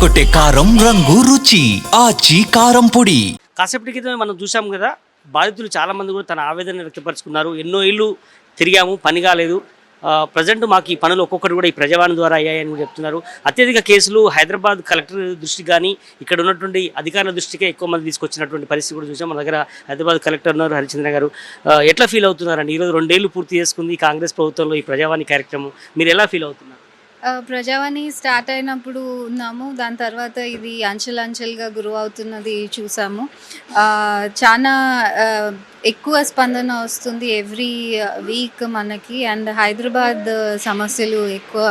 అదరగొట్టే కారం రంగు రుచి ఆచి కారం పొడి. కాసేపటి క్రితమే మనం చూసాం కదా, బాధితులు చాలామంది కూడా తన ఆవేదన వ్యక్తపరుచుకున్నారు. ఎన్నో ఏళ్ళు తిరిగాము, పని కాలేదు. ప్రజెంట్ మాకు ఈ పనులు ఒక్కొక్కటి కూడా ఈ ప్రజావాణి ద్వారా అయ్యాయని కూడా చెప్తున్నారు. అత్యధిక కేసులు హైదరాబాద్ కలెక్టర్ దృష్టికి కానీ ఇక్కడ ఉన్నటువంటి అధికారుల దృష్టికే ఎక్కువ మంది తీసుకొచ్చినటువంటి పరిస్థితి కూడా చూసాం. మన దగ్గర హైదరాబాద్ కలెక్టర్ ఉన్నారు, హరిచంద్ర గారు. ఎట్లా ఫీల్ అవుతున్నారండి? ఈరోజు 2 ఏళ్ళు పూర్తి చేసుకుంది కాంగ్రెస్ ప్రభుత్వంలో ఈ ప్రజావాణి కార్యక్రమం. మీరు ఎలా ఫీల్ అవుతున్నారు? ప్రజావాణి స్టార్ట్ అయినప్పుడు ఉన్నాము. దాని తర్వాత ఇది అంచెలంచెలుగా గురువు అవుతున్నది చూసాము. చాలా ఎక్కువ స్పందన వస్తుంది ఎవ్రీ వీక్ మనకి. అండ్ హైదరాబాద్ సమస్యలు ఎక్కువ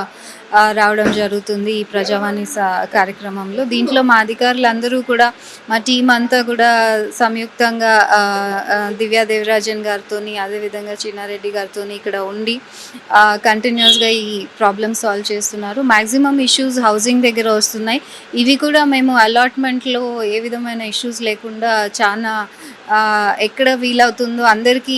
రావడం జరుగుతుంది ఈ ప్రజావాణి కార్యక్రమంలో. దీంట్లో మా అధికారులు అందరూ కూడా, మా టీం అంతా కూడా సంయుక్తంగా దివ్యా దేవరాజన్ గారితో, అదేవిధంగా చిన్నారెడ్డి గారితో ఇక్కడ ఉండి కంటిన్యూస్గా ఈ ప్రాబ్లమ్ సాల్వ్ చేస్తున్నారు. మ్యాక్సిమం ఇష్యూస్ హౌసింగ్ దగ్గర వస్తున్నాయి. ఇవి కూడా మేము అలాట్మెంట్లో ఏ విధమైన ఇష్యూస్ లేకుండా చాలా ఎక్కడ వీలవుతుందో అందరికీ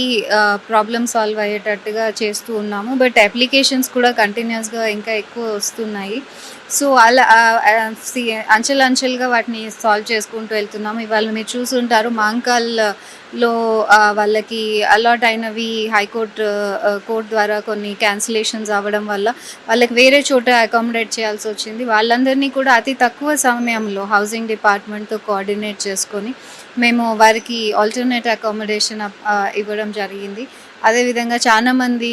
ప్రాబ్లమ్ సాల్వ్ అయ్యేటట్టుగా చేస్తూ ఉన్నాము. బట్ అప్లికేషన్స్ కూడా కంటిన్యూస్గా ఇంకా ఎక్కువ వస్తున్నాయి. సో అలా అంచెలుగా వాటిని సాల్వ్ చేసుకుంటూ వెళ్తున్నాము. ఇవాళ మీరు చూసుంటారు, మాంకాల్లో వాళ్ళకి అలాట్ అయినవి కోర్ట్ ద్వారా కొన్ని క్యాన్సిలేషన్స్ అవ్వడం వల్ల వాళ్ళకి వేరే చోట అకామిడేట్ చేయాల్సి వచ్చింది. వాళ్ళందరినీ కూడా అతి తక్కువ సమయంలో హౌసింగ్ డిపార్ట్మెంట్తో కోఆర్డినేట్ చేసుకొని మేము వారికి ఆల్టర్నేట్ అకామిడేషన్ ఇవ్వడం జరిగింది. అదేవిధంగా చాలామంది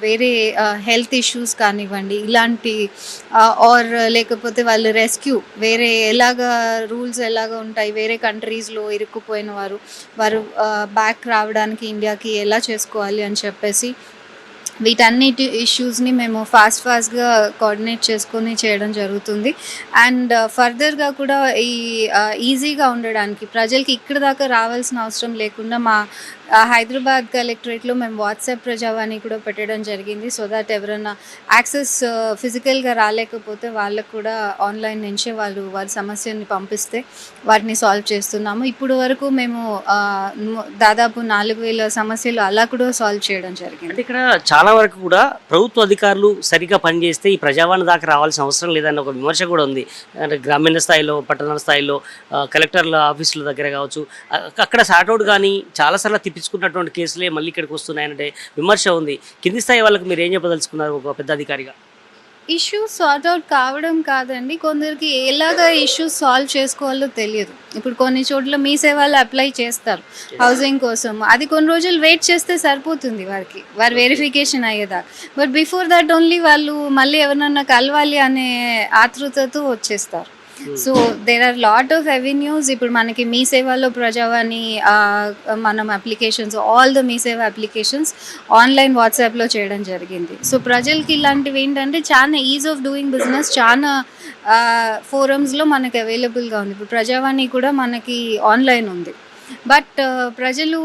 వేరే హెల్త్ ఇష్యూస్ కానివ్వండి, ఇలాంటి లేకపోతే వాళ్ళు రెస్క్యూ వేరే రూల్స్ ఎలాగ ఉంటాయి, వేరే కంట్రీస్లో ఇరుక్కుపోయిన వారు బ్యాక్ రావడానికి ఇండియాకి ఎలా చేసుకోవాలి అని చెప్పేసి వీటన్నిటి ఇష్యూస్ని మేము ఫాస్ట్గా కోఆర్డినేట్ చేసుకొని చేయడం జరుగుతుంది. అండ్ ఫర్దర్గా కూడా ఈ ఈజీగా ఉండడానికి ప్రజలకి ఇక్కడి దాకా రావాల్సిన అవసరం లేకుండా మా హైదరాబాద్ కలెక్టరేట్లో మేము వాట్సాప్ ప్రజావాణి కూడా పెట్టడం జరిగింది. సో దట్ ఎవరైనా యాక్సెస్ ఫిజికల్గా రాలేకపోతే వాళ్ళకు కూడా ఆన్లైన్ నుంచే వారి సమస్యని పంపిస్తే వాటిని సాల్వ్ చేస్తున్నాము. ఇప్పుడు వరకు మేము దాదాపు 4000 సమస్యలు అలా కూడా సాల్వ్ చేయడం జరిగింది. అంటే ఇక్కడ చాలా వరకు కూడా ప్రభుత్వ అధికారులు సరిగ్గా పనిచేస్తే ఈ ప్రజావాణి దాకా రావాల్సిన అవసరం లేదన్న ఒక విమర్శ కూడా ఉంది. అంటే గ్రామీణ స్థాయిలో, పట్టణ స్థాయిలో, కలెక్టర్ల ఆఫీసుల దగ్గర కావచ్చు, అక్కడ సార్ట్అవుట్ కానీ చాలాసార్లు తిప్పించుకున్నటువంటి కేసులే మళ్ళీ ఇక్కడికి వస్తున్నాయంటే విమర్శ ఉంది. కింది స్థాయి వాళ్ళకి మీరు ఏం చెప్పదలుచుకున్నారు ఒక పెద్ద అధికారిగా? ఇష్యూస్ సార్ట్ అవుట్ కావడం కాదండి, కొందరికి ఎలాగ ఇష్యూస్ సాల్వ్ చేసుకోవాలో తెలియదు. ఇప్పుడు కొన్ని చోట్ల మీ సేవలు అప్లై చేస్తారు హౌసింగ్ కోసం, అది కొన్ని రోజులు వెయిట్ చేస్తే సరిపోతుంది వారి వెరిఫికేషన్ అయ్యేదా. బట్ బిఫోర్ దట్ ఓన్లీ వాళ్ళు మళ్ళీ ఎవరినన్నా కలవాలి అనే ఆతృతతో వచ్చేస్తారు. So there are lot of avenues. ఇప్పుడు మనకి మీ సేవలో ప్రజావాణి మనం అప్లికేషన్స్, ఆల్ ద మీ సేవ అప్లికేషన్స్ ఆన్లైన్ వాట్సాప్లో చేయడం జరిగింది. సో ప్రజలకి ఇలాంటివి ఏంటంటే చాలా ఈజ్ ఆఫ్ డూయింగ్ బిజినెస్ చాలా ఫోరమ్స్లో మనకి అవైలబుల్గా ఉంది. ఇప్పుడు ప్రజావాణి కూడా మనకి ఆన్లైన్ ఉంది. బట్ ప్రజలు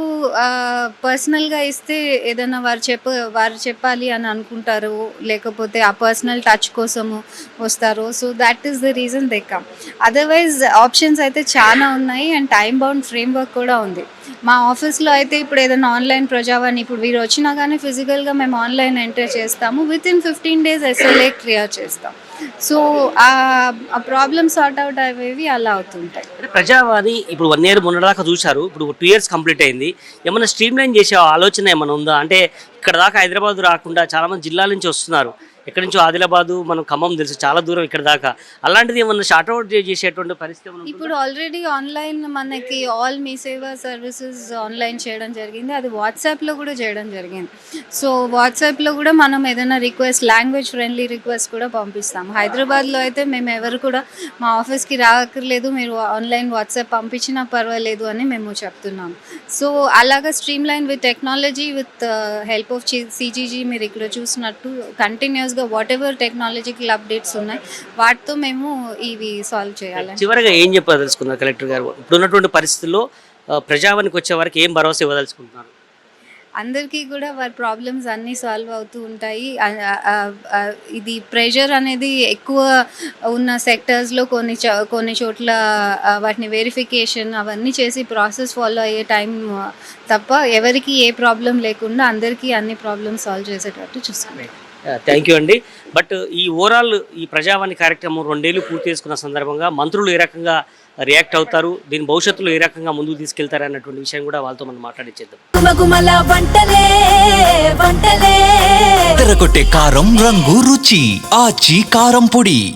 పర్సనల్గా ఇస్తే ఏదైనా వారు చెప్పాలి అని అనుకుంటారు, లేకపోతే ఆ పర్సనల్ టచ్ కోసము వస్తారు. So that is the reason they come. Otherwise options అయితే చాలా ఉన్నాయి అండ్ టైం బౌండ్ ఫ్రేమ్వర్క్ కూడా ఉంది. మా ఆఫీస్లో అయితే ఇప్పుడు ఏదైనా ఆన్లైన్ ప్రజావాణి ఇప్పుడు వీరు వచ్చినా కానీ ఫిజికల్గా మేము ఆన్లైన్ ఎంటర్ చేస్తాము. వితిన్ 15 days SLA క్లియర్ చేస్తాం. సో ఆ ప్రాబ్లమ్ సార్ట్ అవుట్ అయ్యేవి అలా అవుతుంటాయి. ప్రజావాణి ఇప్పుడు 1 year మొన్నదాకా చూశారు, ఇప్పుడు 2 years కంప్లీట్ అయింది. ఏమైనా స్ట్రీమ్ లైన్ చేసే ఆలోచన ఏమైనా ఉందా? అంటే ఇక్కడ దాకా హైదరాబాద్ రాకుండా చాలామంది జిల్లాల నుంచి వస్తున్నారు, ఎక్కడి నుంచో ఆదిలాబాదు, మనం ఖమ్మం తెలుసు, చాలా దూరం ఇక్కడ దాకా. అలాంటిది ఏమన్నా షార్ట్అవుట్ చేసేటువంటి పరిస్థితి ఇప్పుడు ఆల్రెడీ ఆన్లైన్ మనకి ఆల్ మీ సేవ సర్వీసెస్ ఆన్లైన్ చేయడం జరిగింది. అది వాట్సాప్లో కూడా చేయడం జరిగింది. సో వాట్సాప్లో కూడా మనం ఏదైనా రిక్వెస్ట్, లాంగ్వేజ్ ఫ్రెండ్లీ రిక్వెస్ట్ కూడా పంపిస్తాం. హైదరాబాద్లో అయితే మేము ఎవరు కూడా మా ఆఫీస్కి రాకర్లేదు, మీరు ఆన్లైన్ వాట్సాప్ పంపించినా పర్వాలేదు అని మేము చెప్తున్నాము. సో అలాగా stream line with technology, with help of CGG మీరు ఇక్కడ చూసినట్టు continuous what ever technological updates ఉన్నాయి వాటితో మేము ఇవి సాల్వ్ చేయాలి. చివరిగా ఏం చెప్పదలుచుకున్నారు కలెక్టర్ గారు? ఇప్పుడు ఉన్నటువంటి పరిస్థితుల్లో ప్రజావానికి వచ్చే వరకు ఏం భరోసా ఇవ్వదలుచుకుంటున్నారు? అందరికీ కూడా వారి ప్రాబ్లమ్స్ అన్నీ సాల్వ్ అవుతూ ఉంటాయి. ఇది ప్రెషర్ అనేది ఎక్కువ ఉన్న సెక్టర్స్లో కొన్ని చోట్ల వాటిని వెరిఫికేషన్ అవన్నీ చేసి ప్రాసెస్ ఫాలో అయ్యే టైం తప్ప ఎవరికి ఏ ప్రాబ్లం లేకుండా అందరికీ అన్ని ప్రాబ్లమ్స్ సాల్వ్ చేసేటట్టు చూసుకుంటాం. థ్యాంక్ యూ అండి. బట్ ఈ ఓవరాల్ ఈ ప్రజావాణి కార్యక్రమం 2 ఏళ్ళు పూర్తి చేసుకున్న సందర్భంగా మంత్రులు ఏ రకంగా రియాక్ట్ అవుతారు, దీని భవిష్యత్తులో ఏ రకంగా ముందుకు తీసుకెళ్తారు అన్నటువంటి విషయం కూడా వాళ్ళతో మనం మాట్లాడించేద్దాం. తెరకొట్టే కారం రంగు రుచి ఆచి కారం పొడి.